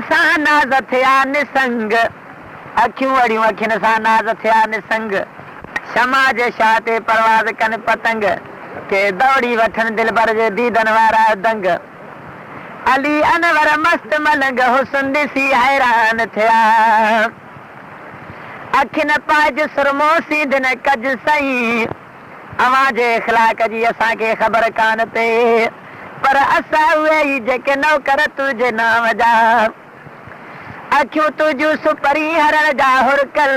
सां नाज़ थिया निसंग, अखियूं अड़ियूं अखियुनि सां नाज़ थिया निसंग, शमा जे शाह ते परवाज़ कनि पतंग, के दौड़ी वठनि दिलबर जे दीदन वारा दंग। अली अनवर मस्त मलंग हुस्न ॾिसी हैरान थिया, अखियुनि पाइज सुरमो सीधन कज सही, अवां जे इख़लाक़ जी असांखे ख़बर कान ते, पर असां उहे ई जेके नौकर तुंहिंजे नाम जा, अखियूं तुंहिंजूं सुपरी हरण जा हुरकल,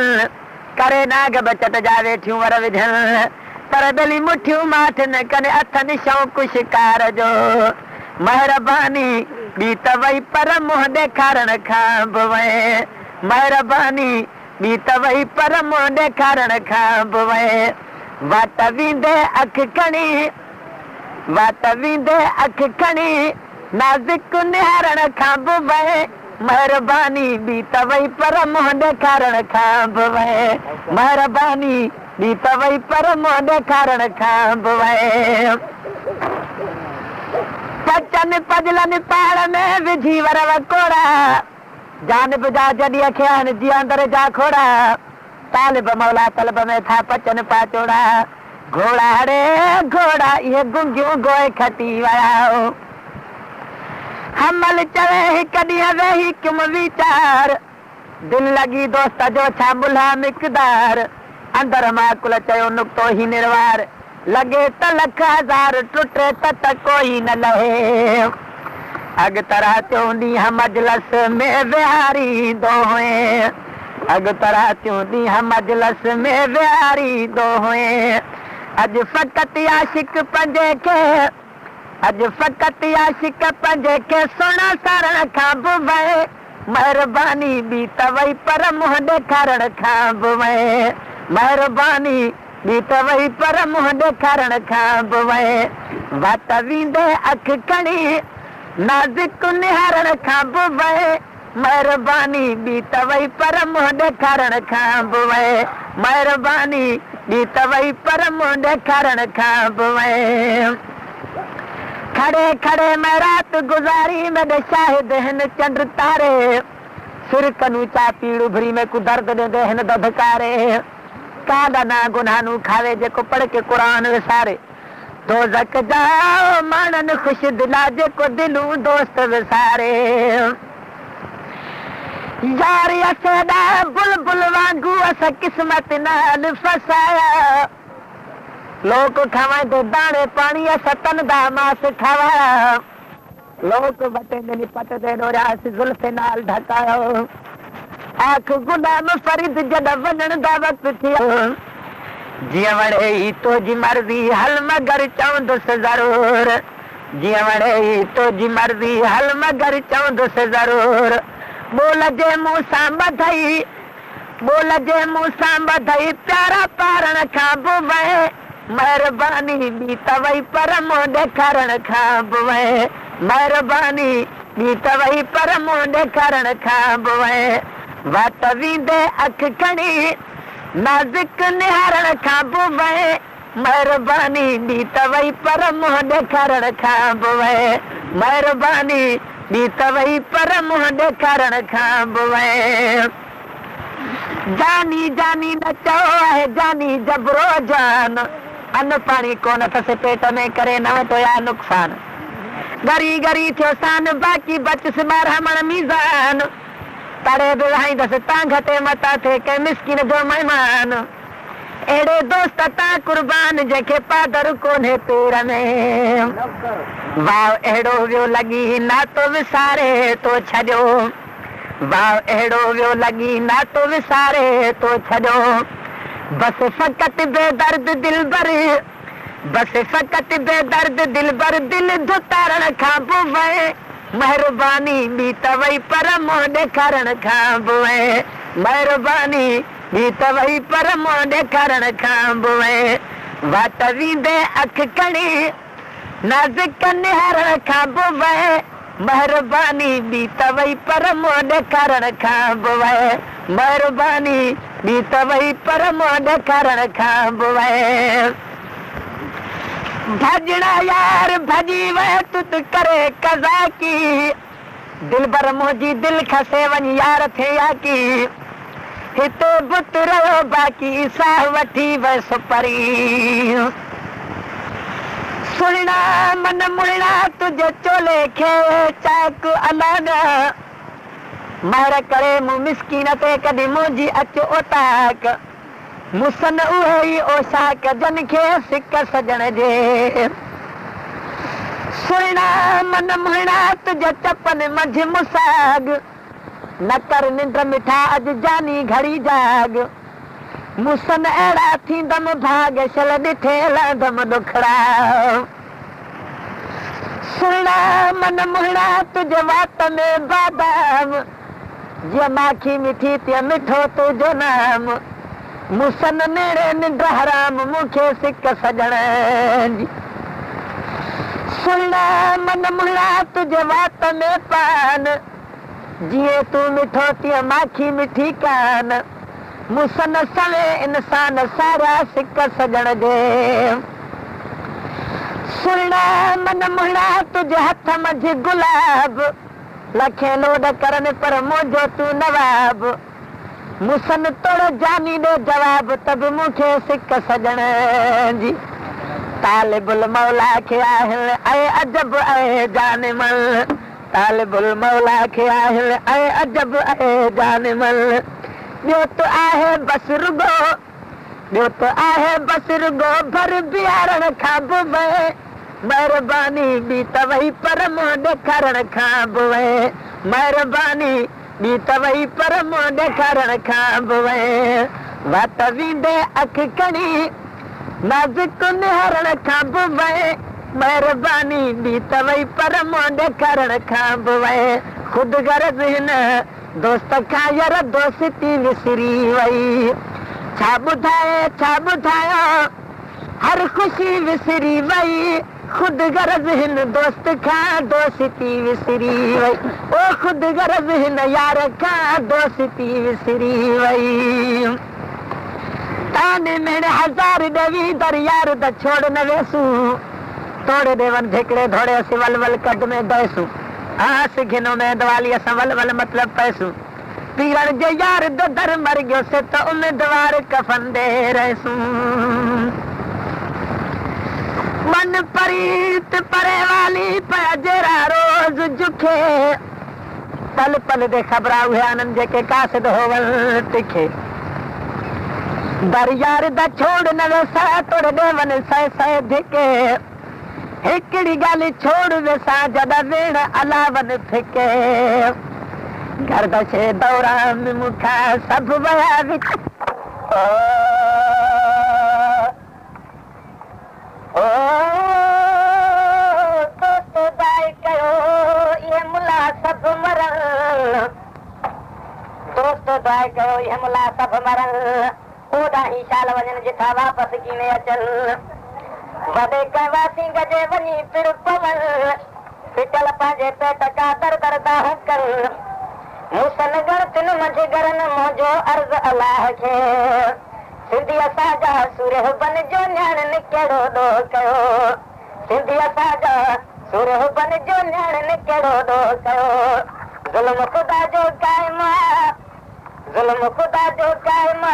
करे नाग बचत जा वेठियूं वर विझनि, पर दिली मुठियूं माठ न कनि अथनि शौक़ु शिकार जो। महिरबानी ॿी त वई पर मुंहुं ॾेखारण खां बि वए, महिरबानी ॿी त वई पर मुंहुं ॾेखारण खां बि वए, वाट वींदे अखि खणी, वाट वींदे अखि खणी, नाज़ुक निहारण खां बि वए, महिरबानी ॿी त वई पर मुंहुं ॾेखारण खां बि वए, महिरबानी ॿी त वई पर मुंहुं ॾेखारण खां बि वए। पचनि पजलनि पाड़ में विझी वर वकोड़ा, जानब जा जॾी खे आहिनि जी अंदर जा खोड़ा, तालिब मौला तलब में था पचन पाचोड़ा, घोड़ा रे घोड़ा इहे गुंगियूं गोए खटी विया। हमल चवे हिक ॾींहुं वेही किम वीचार, दिल लॻी दोस्त जो छा मुल्हा मिक़दार, अंदर माकुल चयो नुक्तो ही निर्वार, लॻे त लख हज़ार टुटे त कोई न लहे। अॻतरा त्यों ॾींहुं मजलस में विहारींदो हुए, अॻतरा त्यों ॾींहुं मजलस में विहारींदो हुए, अॼु फ़क़ति आशिक पंहिंजे खे, अॼु फ़क़ति आशिक पंहिंजे खे सुहिणा सारण खां बि वए, महिरबानी ॿी त वई पर मुंहुं ॾेखारण खां बि वए, महिरबानी ॿी त वई पर मुंहुं ॾेखारण खां बि वए, वाट वींदे अखि खणी, नाज़ुक निहारण खां बि वए, महिरबानी ॿी त वई पर मुंहुं ॾेखारण खां बि वए, महिरबानी ॿी त वई पर मुंहुं ॾेखारण खां बि वए। खड़े खड़े मैं रात गुजारी मेरे शाहिद हिन चंड तारे, सिर कनू चा पीड़ उभरी में को दर्द ॾे हिन दधकारे, कादा ना गुनाहनू खावे जेको पढ़ के कुरान विसारे, दोज़ख जा मानन खुश दिला जेको दिलू दोस्त विसारे। यार असेडा बुलबुल वांगू अस किस्मत नाल फसाया, लोक खावे तो दाणे पानी अस तन दा मास खावा, लोक बटे दिली पट दे डोरास जुल्फ नाल ढकायो, आख गुलाम फरीद जद वञण दा वक्त थियो, जीअं वणे ही तुंहिंजी मर्ज़ी हल मगर चवंदुसि ज़रूर, जीअं वणे ही तुंहिंजी मर्ज़ी हल मगर चवंदुसि ज़रूर, बोल जे मुंहुं सां ॿधई, बोल जे मुंहुं सां ॿधई प्यारा पारण खां बि वए, महिरबानी ॿी त वई पर मुंहुं ॾेखारण खां बि वए, महिरबानी ॿी त वई पर मुंहुं ॾेखारण खां बि वए, वाट वींदे अखि खणी, नाज़ुक निहारण खां बि वए, महिरबानी ॿी त वई पर मुंहुं ॾेखारण खां बि वए, महिरबानी ॿी त वई पर मुंहुं ॾेखारण खां बि वए। जानी जानी न चओ आहे जानी जबरो जान, अन्न पाणी कोन अथसि पेट में करे न तो या नुक़सान, गरी गरी थियो सान बाक़ी बचसि ॿारहमण मीज़ान, तड़े बि विहाईंदसि तां घटे मता थे के मिस्किन जो महिमान, अहिड़े दोस्त तां कुर्बान जंहिंखे पादर कोन्हे पेर में, वाह अहिड़ो वियो लॻी नातो विसारे तो छॾियो, वाह अहिड़ो वियो लॻी नातो विसारे तो छॾियो, बस फ़क़ति बेदर्द दिल भर, बस फ़क़ति बेदर्द दिल भर दिल धुतारण खां बि वए, महिरबानी ॿी त वई पर मुंहुं ॾेखारण खां बि वए, महिरबानी ॿी त वई पर मुंहुं ॾेखारण खां बि वए, वाट वींदे अखि खणी, नाज़ुक निहारण खां बि वए, महिरबानी ॿी त वई पर मुंहुं ॾेखारण खां बि वए, महिरबानी ॿी त वई पर मुंहुं ॾेखारण खां बि वए। भॼणा यार भॼी वए तुत करे कज़ा की, दिल बर मुंहिंजी दिल खसे वञ यार थे या की हिते बुत रहियो बाक़ी साह वठी वसि परी सुणा मन मुणा तुंहिंजे चोले खे चाक अलाना महर करे मूं मिसकीन ते कॾहिं मुंहिंजी अचो ओताक मुसन उहे ई ओसाक जन खे सिक सजण जे सुणा मन मुणा तुंहिंजे चपन मंझि मुसाग न कर निंड मिठा अॼु जानी घड़ी जाग मुसन अहिड़ा थींदमि भाग शल ॾिठे लहंदमि ॾुखड़ा सुणा मन मुणा तुंहिंजे वात में बादाम जीअं माखी मिठी तीअं मिठो तुंहिंजो नाम मुसन नेड़े निंड हराम मूंखे सिक सजण जी सुणा मन मुणा तुंहिंजे वात में पान जीअं तूं मिठो तीअं माखी मिठी कान मुसन सवे इंसान सारा सिक सजण जे सुणा मन मुणा तुंहिंजे हथ मंझि गुलाब लखे लोड करनि पर मुंहिंजो तूं नवाब मुसन तोड़ जानी ॾे जवाब त बि मूंखे सिक सजण जी तालिबुल मौला खे आहिनि ऐं अजब ऐं जानिमल तालिबुल मौला खे आहिनि ऐं अजब ऐं जानिमल ॿियो त आहे बस रुगो ॿियो त आहे बस रुगो भर बीहारण खां बि महिरबानी ॿी त वई पर मुंहुं ॾेखारण खां बि महिरबानी ॿी त वई पर मुंहुं ॾेखारण खां बि वात वींदे अखि खणी नाज़ुक निहारण खां बि महिरबानी ॿी त वई पर मुंहुं ॾेखारण खां बि ख़ुदि गर्ज़ हिन दोस्त खां यार दोस्ती विसरी वई छा ॿुधायो हर ख़ुशी विसरी वई ख़ुदि गर्ज़ हिन दोस्त खां दोस्ती विसरी वई ओ ख़ुदि गर्ज़ हिन यार खां दोस्ती विसरी वई ताने मेरे हजार देवी दर यार द छोड़ न वेसू तोड़े देवन ढेकड़े धोड़े असी वल वल कद में दसू आस घिनो में दवाली असां वल वल मतलब पैसू पीरण जे यार दो दर मर गयो से तो उम्मीदवार कफन दे रहसू मन परीत परे वाली पजरा रोज जुखे पल पल दे खबरा हुए आनंद जेके कासिद होवल तिखे दर यार द छोड़ न वेसा तोड़ देवन सै सै धिके हिकड़ी गाली छोड़ वेसा जदा वेण अलावन फिके गर्दशे दौरान मुखा सब वया विच तो दाई कयो ये मुला सब मरल दोस्त दाई कयो ये मुला सब मरल ओदा ही शाल वजन जिथा वापस कीने अचल वदे कहवासी गजे वनी फिर पवल फिटल पाजे पेट का दर दर दाह कर मुसन गणतिन मंझि गरन मोजो अर्ज अलाह खे सिंधी असांजा सुरह बन जो न्याण कहिड़ो ॾो कयो सिंधी असांजा सुरह बन जो न्याण कहिड़ो ॾो कयो ज़ुल्म ख़ुदा जो क़ाइम ज़ुल्म ख़ुदा जो क़ाइम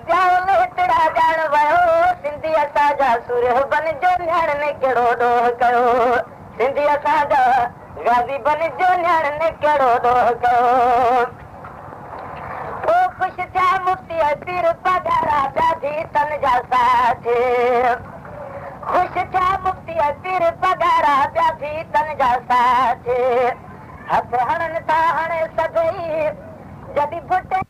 जाओ हितड़ा ॼाण वियो सिंधी असांजा सुरह बन जो न्याण कहिड़ो ॾो कयो सिंधी असांजा गाज़ी बन जो न्याण कहिड़ो ॾो कयो ओ ख़ुशि थिया मुफ़्ती पीर पघारा ॾाढी तन जा साथ ख़ुशि थिया मुफ़्ती पीर पघारा ॾाढी तन जा साथ हथ हणनि था हाणे सभई जॾहिं फुटे